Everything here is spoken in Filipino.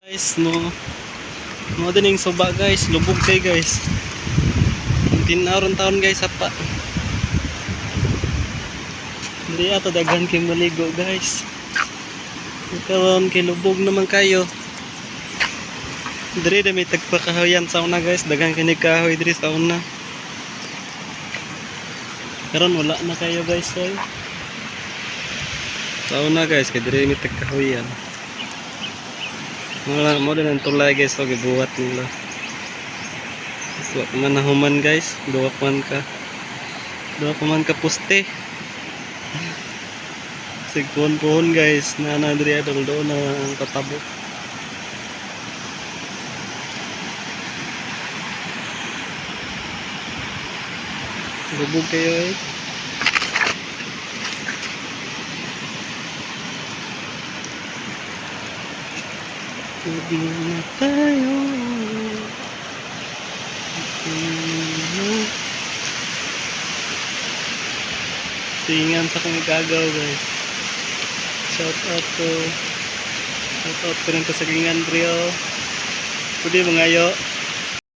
Guys, mo din yung suba guys, lubog kay guys. Tinaron taon guys apa. Hindi ato daghan kay maligo guys. Karon kay lubog naman kayo. Diri may tagpakahoyan sa una guys, daghan kini kahoy diri sa una. Karon wala na kayo guys oy. Sa una guys, kay diri may tagkahoyan. Mo din ang tulay guys, so gibuhat nila. So man nahuman guys, duwa pa man ka puste. Sigpon-pohon guys, na diri adol doon ang katabo. Lubog kayo eh. Hindi na tayo. Singan sa kong gagaw guys. Shout out ko rin to sa Gingan Rio. Pwede mangayo.